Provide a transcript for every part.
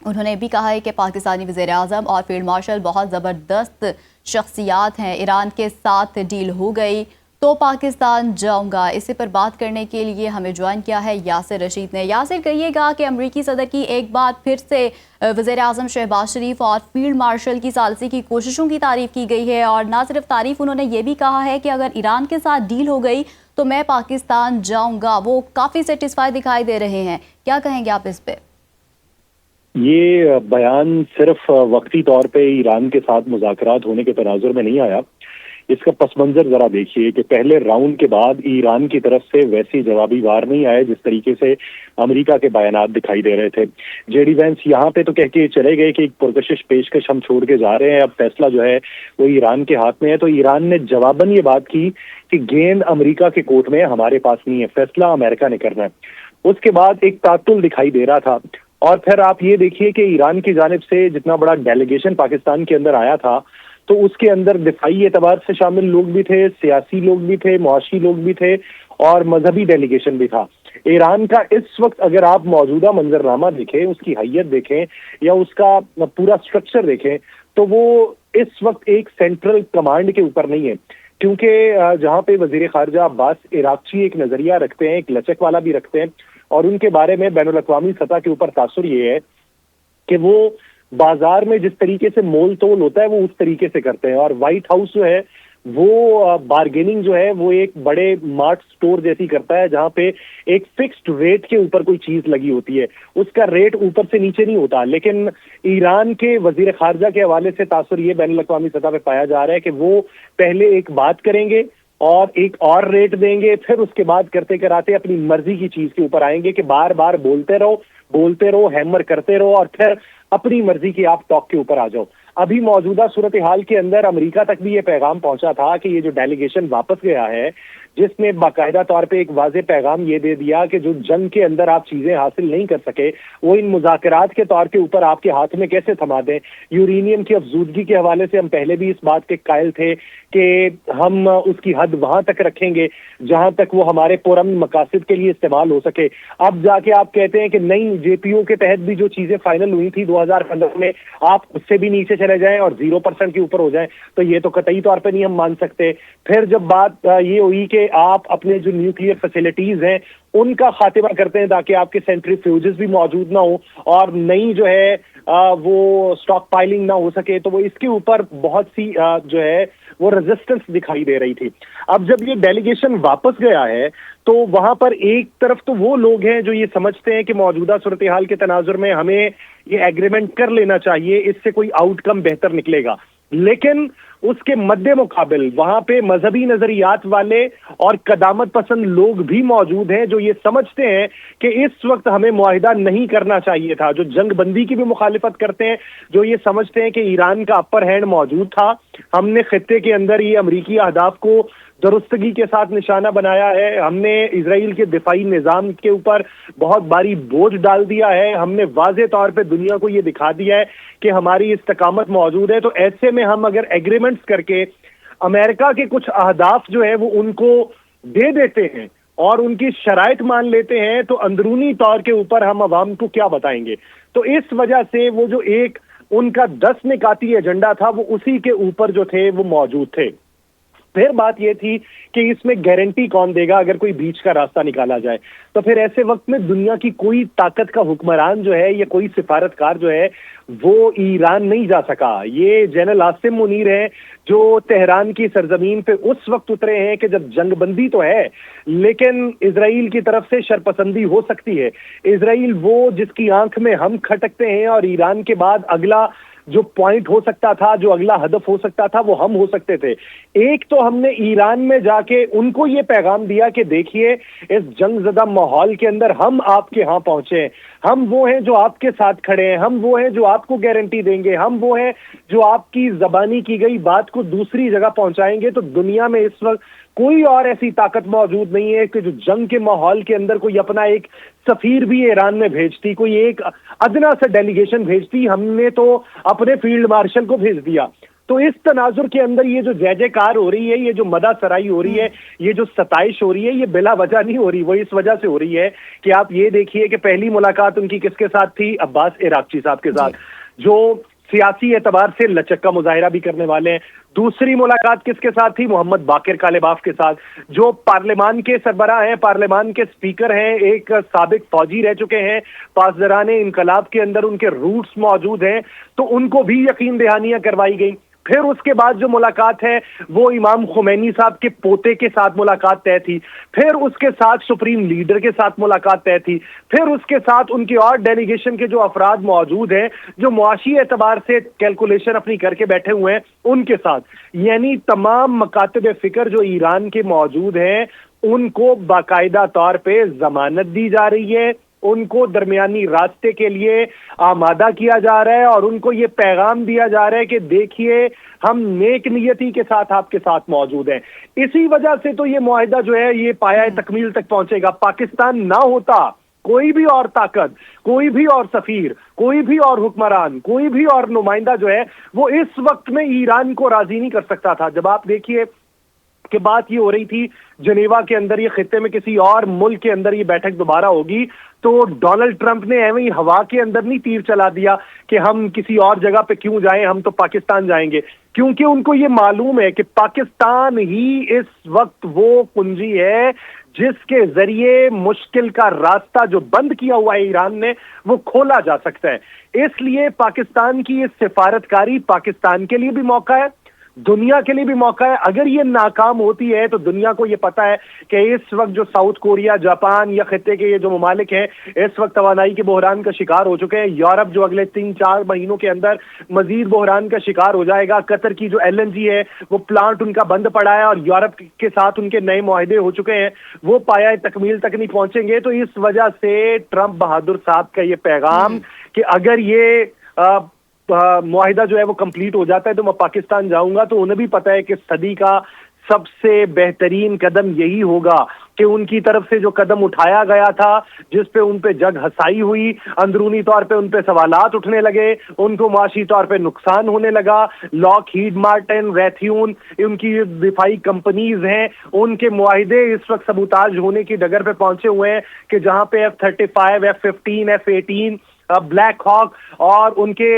انہوں نے بھی کہا ہے کہ پاکستانی وزیر اعظم اور فیلڈ مارشل بہت زبردست شخصیات ہیں، ایران کے ساتھ ڈیل ہو گئی تو پاکستان جاؤں گا۔ اسی پر بات کرنے کے لیے ہمیں جوائن کیا ہے یاسر رشید نے۔ یاسر، کہیے گا کہ امریکی صدر کی ایک بار پھر سے وزیر اعظم شہباز شریف اور فیلڈ مارشل کی ثالثی کی کوششوں کی تعریف کی گئی ہے، اور نہ صرف تعریف، انہوں نے یہ بھی کہا ہے کہ اگر ایران کے ساتھ ڈیل ہو گئی تو میں پاکستان جاؤں گا۔ وہ کافی سیٹسفائی دکھائی دے رہے ہیں، کیا کہیں گے آپ اس پہ؟ یہ بیان صرف وقتی طور پہ ایران کے ساتھ مذاکرات ہونے کے تناظر میں نہیں آیا۔ اس کا پس منظر ذرا دیکھیے کہ پہلے راؤنڈ کے بعد ایران کی طرف سے ویسی جوابی وار نہیں آئے جس طریقے سے امریکہ کے بیانات دکھائی دے رہے تھے۔ جے ڈی وینس یہاں پہ تو کہہ کے چلے گئے کہ ایک پرکشش پیشکش ہم چھوڑ کے جا رہے ہیں، اب فیصلہ جو ہے وہ ایران کے ہاتھ میں ہے۔ تو ایران نے جواباً یہ بات کی کہ گیند امریکہ کے کورٹ میں ہمارے پاس نہیں ہے، فیصلہ امریکہ نے کرنا ہے۔ اس کے بعد ایک تعطل دکھائی دے رہا تھا، اور پھر آپ یہ دیکھیے کہ ایران کی جانب سے جتنا بڑا ڈیلیگیشن پاکستان کے اندر آیا تھا تو اس کے اندر دفاعی اعتبار سے شامل لوگ بھی تھے، سیاسی لوگ بھی تھے، معاشی لوگ بھی تھے، اور مذہبی ڈیلیگیشن بھی تھا۔ ایران کا اس وقت اگر آپ موجودہ منظرنامہ دیکھیں، اس کی حیت دیکھیں یا اس کا پورا سٹرکچر دیکھیں تو وہ اس وقت ایک سینٹرل کمانڈ کے اوپر نہیں ہے، کیونکہ جہاں پہ وزیر خارجہ عباس عراقچی ایک نظریہ رکھتے ہیں، ایک لچک والا بھی رکھتے ہیں، اور ان کے بارے میں بین الاقوامی سطح کے اوپر تاثر یہ ہے کہ وہ بازار میں جس طریقے سے مول تول ہوتا ہے وہ اس طریقے سے کرتے ہیں، اور وائٹ ہاؤس جو ہے وہ بارگیننگ جو ہے وہ ایک بڑے مارٹ سٹور جیسی کرتا ہے، جہاں پہ ایک فکسڈ ریٹ کے اوپر کوئی چیز لگی ہوتی ہے، اس کا ریٹ اوپر سے نیچے نہیں ہوتا۔ لیکن ایران کے وزیر خارجہ کے حوالے سے تاثر یہ بین الاقوامی سطح پہ پایا جا رہا ہے کہ وہ پہلے ایک بات کریں گے اور ایک اور ریٹ دیں گے، پھر اس کے بعد کرتے کراتے اپنی مرضی کی چیز کے اوپر آئیں گے کہ بار بار بولتے رہو، ہیمر کرتے رہو، اور پھر اپنی مرضی کی آپ ٹاک کے اوپر آ جاؤ۔ ابھی موجودہ صورتحال کے اندر امریکہ تک بھی یہ پیغام پہنچا تھا کہ یہ جو ڈیلیگیشن واپس گیا ہے، جس نے باقاعدہ طور پہ ایک واضح پیغام یہ دے دیا کہ جو جنگ کے اندر آپ چیزیں حاصل نہیں کر سکے وہ ان مذاکرات کے طور کے اوپر آپ کے ہاتھ میں کیسے تھما دیں۔ یورینیم کی افزودگی کے حوالے سے ہم پہلے بھی اس بات کے قائل تھے کہ ہم اس کی حد وہاں تک رکھیں گے جہاں تک وہ ہمارے پرامن مقاصد کے لیے استعمال ہو سکے۔ اب جا کے آپ کہتے ہیں کہ نئی جے پی او کے تحت بھی جو چیزیں فائنل ہوئی تھی 2015 میں آپ اس سے بھی نیچے چلے جائیں اور 0% کے اوپر ہو جائیں، تو یہ تو قطعی طور پہ نہیں ہم مان سکتے۔ پھر جب بات یہ ہوئی کہ آپ اپنے جو نیوکلیئر فیسلٹیز ہیں ان کا خاتمہ کرتے ہیں تاکہ آپ کے سینٹریفیوجز بھی موجود نہ ہو اور نئی جو ہے وہ سٹاک پائلنگ نہ ہو سکے، تو وہ اس کے اوپر بہت سی جو ہے وہ ریزسٹنس دکھائی دے رہی تھی۔ اب جب یہ ڈیلیگیشن واپس گیا ہے تو وہاں پر ایک طرف تو وہ لوگ ہیں جو یہ سمجھتے ہیں کہ موجودہ صورتحال کے تناظر میں ہمیں یہ ایگریمنٹ کر لینا چاہیے، اس سے کوئی آؤٹ کم بہتر نکلے گا، لیکن اس کے مد مقابل وہاں پہ مذہبی نظریات والے اور قدامت پسند لوگ بھی موجود ہیں جو یہ سمجھتے ہیں کہ اس وقت ہمیں معاہدہ نہیں کرنا چاہیے تھا، جو جنگ بندی کی بھی مخالفت کرتے ہیں، جو یہ سمجھتے ہیں کہ ایران کا اپر ہینڈ موجود تھا، ہم نے خطے کے اندر یہ امریکی اہداف کو درستگی کے ساتھ نشانہ بنایا ہے، ہم نے اسرائیل کے دفاعی نظام کے اوپر بہت بھاری بوجھ ڈال دیا ہے، ہم نے واضح طور پہ دنیا کو یہ دکھا دیا ہے کہ ہماری استقامت موجود ہے۔ تو ایسے میں ہم اگر ایگریمنٹس کر کے امریکہ کے کچھ اہداف جو ہے وہ ان کو دے دیتے ہیں اور ان کی شرائط مان لیتے ہیں تو اندرونی طور کے اوپر ہم عوام کو کیا بتائیں گے۔ تو اس وجہ سے وہ جو ایک ان کا 10 نکاتی ایجنڈا تھا وہ اسی کے اوپر جو تھے وہ موجود تھے۔ پھر بات یہ تھی کہ اس میں گارنٹی کون دے گا اگر کوئی بیچ کا راستہ نکالا جائے، تو پھر ایسے وقت میں دنیا کی کوئی طاقت کا حکمران جو ہے یا کوئی سفارتکار جو ہے وہ ایران نہیں جا سکا۔ یہ جنرل عاصم منیر ہیں جو تہران کی سرزمین پہ اس وقت اترے ہیں کہ جب جنگ بندی تو ہے لیکن اسرائیل کی طرف سے شرپسندی ہو سکتی ہے۔ اسرائیل وہ جس کی آنکھ میں ہم کھٹکتے ہیں، اور ایران کے بعد اگلا جو پوائنٹ ہو سکتا تھا، جو اگلا ہدف ہو سکتا تھا وہ ہم ہو سکتے تھے۔ ایک تو ہم نے ایران میں جا کے ان کو یہ پیغام دیا کہ دیکھیے اس جنگ زدہ ماحول کے اندر ہم آپ کے ہاں پہنچے ہیں، ہم وہ ہیں جو آپ کے ساتھ کھڑے ہیں، ہم وہ ہیں جو آپ کو گارنٹی دیں گے، ہم وہ ہیں جو آپ کی زبانی کی گئی بات کو دوسری جگہ پہنچائیں گے۔ تو دنیا میں اس وقت کوئی اور ایسی طاقت موجود نہیں ہے کہ جو جنگ کے ماحول کے اندر کوئی اپنا ایک سفیر بھی ایران میں بھیجتی، کوئی ایک ادنا سا ڈیلیگیشن بھیجتی۔ ہم نے تو اپنے فیلڈ مارشل کو بھیج دیا۔ تو اس تناظر کے اندر یہ جو جے جے کار ہو رہی ہے، یہ جو مدح سرائی ہو رہی ہے، یہ جو ستائش ہو رہی ہے، یہ بلا وجہ نہیں ہو رہی. وہ اس وجہ سے ہو رہی ہے کہ آپ یہ دیکھیے کہ پہلی ملاقات ان کی کس کے ساتھ تھی؟ عباس عراقچی صاحب کے ساتھ، جو سیاسی اعتبار سے لچک کا مظاہرہ بھی کرنے والے ہیں. دوسری ملاقات کس کے ساتھ تھی؟ محمد باقر کالباف کے ساتھ، جو پارلیمان کے سربراہ ہیں، پارلیمان کے سپیکر ہیں، ایک سابق فوجی رہ چکے ہیں، پاسداران انقلاب کے اندر ان کے روٹس موجود ہیں. تو ان کو بھی یقین دہانیاں کروائی گئی. پھر اس کے بعد جو ملاقات ہے وہ امام خمینی صاحب کے پوتے کے ساتھ ملاقات طے تھی. پھر اس کے ساتھ سپریم لیڈر کے ساتھ ملاقات طے تھی. پھر اس کے ساتھ ان کی اور ڈیلیگیشن کے جو افراد موجود ہیں، جو معاشی اعتبار سے کیلکولیشن اپنی کر کے بیٹھے ہوئے ہیں، ان کے ساتھ. یعنی تمام مکاتب فکر جو ایران کے موجود ہیں ان کو باقاعدہ طور پہ ضمانت دی جا رہی ہے، ان کو درمیانی راستے کے لیے آمادہ کیا جا رہا ہے، اور ان کو یہ پیغام دیا جا رہا ہے کہ دیکھیے ہم نیک نیتی کے ساتھ آپ کے ساتھ موجود ہیں. اسی وجہ سے تو یہ معاہدہ جو ہے یہ پایہ تکمیل تک پہنچے گا. پاکستان نہ ہوتا، کوئی بھی اور طاقت، کوئی بھی اور سفیر، کوئی بھی اور حکمران، کوئی بھی اور نمائندہ جو ہے وہ اس وقت میں ایران کو راضی نہیں کر سکتا تھا. جب آپ دیکھیے کہ بات یہ ہو رہی تھی جنیوا کے اندر، یہ خطے میں کسی اور ملک کے اندر یہ بیٹھک دوبارہ ہوگی، تو ڈونلڈ ٹرمپ نے ایویں ہی ہوا کے اندر نہیں تیر چلا دیا کہ ہم کسی اور جگہ پہ کیوں جائیں، ہم تو پاکستان جائیں گے. کیونکہ ان کو یہ معلوم ہے کہ پاکستان ہی اس وقت وہ کنجی ہے جس کے ذریعے مشکل کا راستہ جو بند کیا ہوا ہے ایران نے وہ کھولا جا سکتا ہے. اس لیے پاکستان کی اس سفارتکاری پاکستان کے لیے بھی موقع ہے، دنیا کے لیے بھی موقع ہے. اگر یہ ناکام ہوتی ہے تو دنیا کو یہ پتا ہے کہ اس وقت جو ساؤتھ کوریا، جاپان یا خطے کے یہ جو ممالک ہیں اس وقت توانائی کے بحران کا شکار ہو چکے ہیں. یورپ جو اگلے 3-4 مہینوں کے اندر مزید بحران کا شکار ہو جائے گا. قطر کی جو LNG ہے وہ پلانٹ ان کا بند پڑا ہے، اور یورپ کے ساتھ ان کے نئے معاہدے ہو چکے ہیں، وہ پایہ تکمیل تک نہیں پہنچیں گے. تو اس وجہ سے ٹرمپ بہادر صاحب کا یہ پیغام کہ اگر یہ معاہدہ جو ہے وہ کمپلیٹ ہو جاتا ہے تو میں پاکستان جاؤں گا، تو انہیں بھی پتا ہے کہ صدی کا سب سے بہترین قدم یہی ہوگا کہ ان کی طرف سے جو قدم اٹھایا گیا تھا، جس پہ ان پہ جگ ہسائی ہوئی، اندرونی طور پہ ان پہ سوالات اٹھنے لگے، ان کو معاشی طور پہ نقصان ہونے لگا. لاک ہیڈ مارٹن، ریتھیون، ان کی دفاعی کمپنیز ہیں، ان کے معاہدے اس وقت سبوتاژ ہونے کی ڈگر پہ پہنچے ہوئے ہیں کہ جہاں پہ F-35، F-15، F-18، بلیک ہاک اور ان کے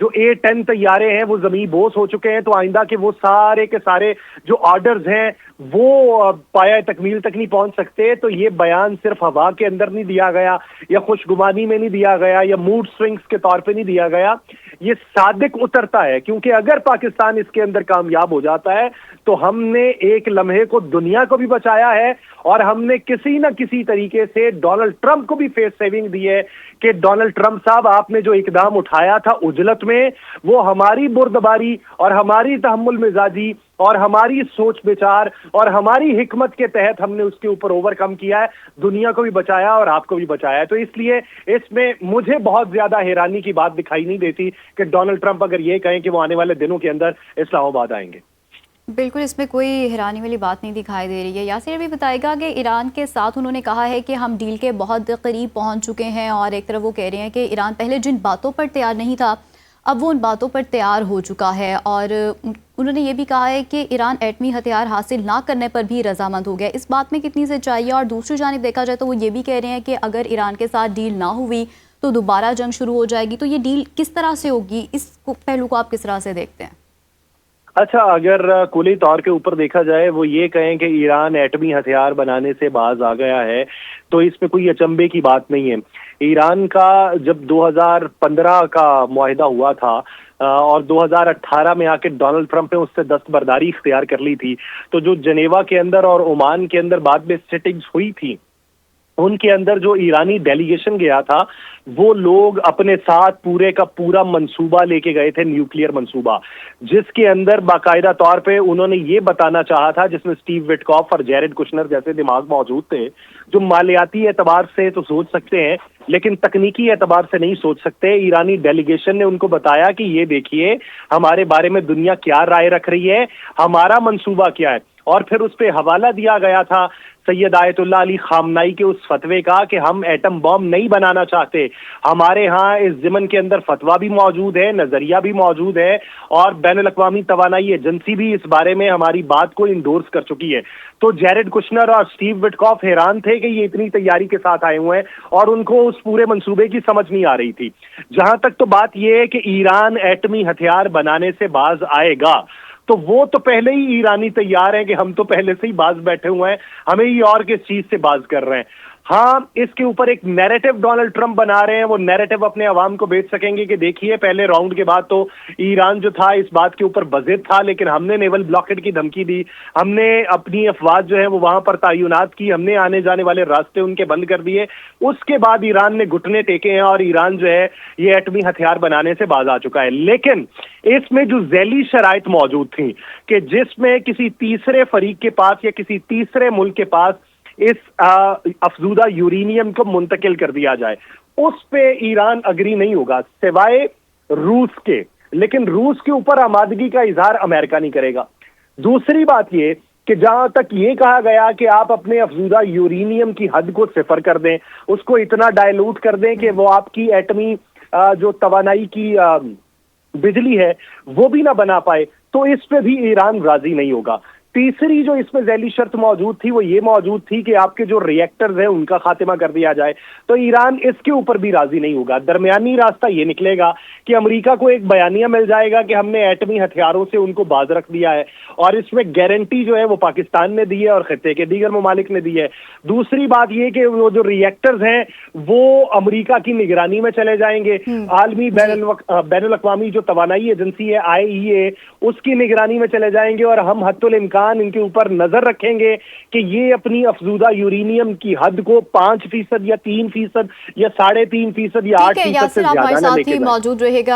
جو A-10 طیارے ہیں وہ زمین بوس ہو چکے ہیں. تو آئندہ کے وہ سارے کے سارے جو آرڈرز ہیں وہ پایہ تکمیل تک نہیں پہنچ سکتے. تو یہ بیان صرف ہوا کے اندر نہیں دیا گیا، یا خوشگمانی میں نہیں دیا گیا، یا موڈ سوئنگز کے طور پہ نہیں دیا گیا. یہ صادق اترتا ہے، کیونکہ اگر پاکستان اس کے اندر کامیاب ہو جاتا ہے تو ہم نے ایک لمحے کو دنیا کو بھی بچایا ہے، اور ہم نے کسی نہ کسی طریقے سے ڈونلڈ ٹرمپ کو بھی فیس سیونگ دی ہے کہ ڈونلڈ ٹرمپ صاحب آپ نے جو اقدام اٹھایا تھا عجلت میں، وہ ہماری بردباری اور ہماری تحمل مزاجی اور ہماری سوچ بچار اور ہماری حکمت کے تحت ہم نے اس کے اوپر اوور کم کیا ہے، دنیا کو بھی بچایا اور آپ کو بھی بچایا ہے. تو اس لیے اس میں مجھے بہت زیادہ حیرانی کی بات دکھائی نہیں دیتی کہ ڈونلڈ ٹرمپ اگر یہ کہیں کہ وہ آنے والے دنوں کے اندر اسلام آباد آئیں گے. بالکل اس میں کوئی حیرانی والی بات نہیں دکھائی دے رہی ہے. یاسر بھی بتائے گا کہ ایران کے ساتھ انہوں نے کہا ہے کہ ہم ڈیل کے بہت قریب پہنچ چکے ہیں، اور ایک طرف وہ کہہ رہے ہیں کہ ایران پہلے جن باتوں پر تیار نہیں تھا اب وہ ان باتوں پر تیار ہو چکا ہے، اور انہوں نے یہ بھی کہا ہے کہ ایران ایٹمی ہتھیار حاصل نہ کرنے پر بھی رضامند ہو گیا. اس بات میں کتنی سچائی ہے؟ اور دوسری جانب دیکھا جائے تو وہ یہ بھی کہہ رہے ہیں کہ اگر ایران کے ساتھ ڈیل نہ ہوئی تو دوبارہ جنگ شروع ہو جائے گی. تو یہ ڈیل کس طرح سے ہوگی، اس پہلو کو آپ کس طرح سے دیکھتے ہیں؟ اچھا، اگر کلی طور کے اوپر دیکھا جائے وہ یہ کہیں کہ ایران ایٹمی ہتھیار بنانے سے باز آ گیا ہے تو اس میں کوئی اچنبے کی بات نہیں ہے. ایران کا جب 2015 کا معاہدہ ہوا تھا اور 2018 میں آ کے ڈونلڈ ٹرمپ نے اس سے دستبرداری اختیار کر لی تھی، تو جو جنیوا کے اندر اور عمان کے اندر بعد میں سیٹنگز ہوئی تھی، ان کے اندر جو ایرانی ڈیلیگیشن گیا تھا وہ لوگ اپنے ساتھ پورے کا پورا منصوبہ لے کے گئے تھے، نیوکلیئر منصوبہ، جس کے اندر باقاعدہ طور پہ انہوں نے یہ بتانا چاہا تھا، جس میں اسٹیو وٹکاف اور جیرڈ کشنر جیسے دماغ موجود تھے جو مالیاتی اعتبار سے تو سوچ سکتے ہیں لیکن تکنیکی اعتبار سے نہیں سوچ سکتے. ایرانی ڈیلیگیشن نے ان کو بتایا کہ یہ دیکھیے ہمارے بارے میں دنیا کیا رائے رکھ رہی ہے، ہمارا منصوبہ کیا ہے، اور پھر اس پہ حوالہ دیا گیا تھا سید آیت اللہ علی خامنائی کے اس فتوے کا کہ ہم ایٹم بم نہیں بنانا چاہتے. ہمارے ہاں اس ضمن کے اندر فتویٰ بھی موجود ہے, نظریہ بھی موجود ہے, اور بین الاقوامی توانائی ایجنسی بھی اس بارے میں ہماری بات کو انڈورس کر چکی ہے. تو جیرڈ کشنر اور اسٹیو وٹکاف حیران تھے کہ یہ اتنی تیاری کے ساتھ آئے ہوئے ہیں اور ان کو اس پورے منصوبے کی سمجھ نہیں آ رہی تھی. جہاں تک تو بات یہ ہے کہ ایران ایٹمی ہتھیار بنانے سے باز آئے گا, تو وہ تو پہلے ہی ایرانی تیار ہیں کہ ہم تو پہلے سے ہی باز بیٹھے ہوئے ہیں, ہمیں یہ اور کس چیز سے باز کر رہے ہیں. ہاں, اس کے اوپر ایک نیریٹو ڈونلڈ ٹرمپ بنا رہے ہیں, وہ نیریٹو اپنے عوام کو بیچ سکیں گے کہ دیکھیے پہلے راؤنڈ کے بعد تو ایران جو تھا اس بات کے اوپر بضد تھا, لیکن ہم نے نیول بلاکیڈ کی دھمکی دی, ہم نے اپنی افواج جو ہے وہ وہاں پر تعینات کی, ہم نے آنے جانے والے راستے ان کے بند کر دیے, اس کے بعد ایران نے گھٹنے ٹیکے ہیں اور ایران جو ہے یہ ایٹمی ہتھیار بنانے سے باز آ چکا ہے. لیکن اس میں جو ذیلی شرائط موجود تھیں کہ جس میں کسی تیسرے فریق کے پاس یا کسی تیسرے ملک کے پاس اس افزودہ یورینیم کو منتقل کر دیا جائے, اس پہ ایران اگری نہیں ہوگا سوائے روس کے, لیکن روس کے اوپر آمادگی کا اظہار امریکہ نہیں کرے گا. دوسری بات یہ کہ جہاں تک یہ کہا گیا کہ آپ اپنے افزودہ یورینیم کی حد کو صفر کر دیں, اس کو اتنا ڈائلوٹ کر دیں کہ وہ آپ کی ایٹمی جو توانائی کی بجلی ہے وہ بھی نہ بنا پائے, تو اس پہ بھی ایران راضی نہیں ہوگا. تیسری جو اس میں ذیلی شرط موجود تھی وہ یہ موجود تھی کہ آپ کے جو ری ایکٹرز ہیں ان کا خاتمہ کر دیا جائے, تو ایران اس کے اوپر بھی راضی نہیں ہوگا. درمیانی راستہ یہ نکلے گا کہ امریکہ کو ایک بیانیہ مل جائے گا کہ ہم نے ایٹمی ہتھیاروں سے ان کو باز رکھ دیا ہے, اور اس میں گارنٹی جو ہے وہ پاکستان نے دی ہے اور خطے کے دیگر ممالک نے دی ہے. دوسری بات یہ کہ وہ جو ری ایکٹرز ہیں وہ امریکہ کی نگرانی میں چلے جائیں گے, عالمی بین الاقوامی جو توانائی ایجنسی ہے IAEA اس کی نگرانی میں چلے جائیں گے, اور ہم حتی الامکان ان کے اوپر نظر رکھیں گے کہ یہ اپنی افزودہ یورینیم کی حد کو 5% یا 3% یا 3.5% یا 8% سے زیادہ نہ لے کے جائیں. موجود رہے گا.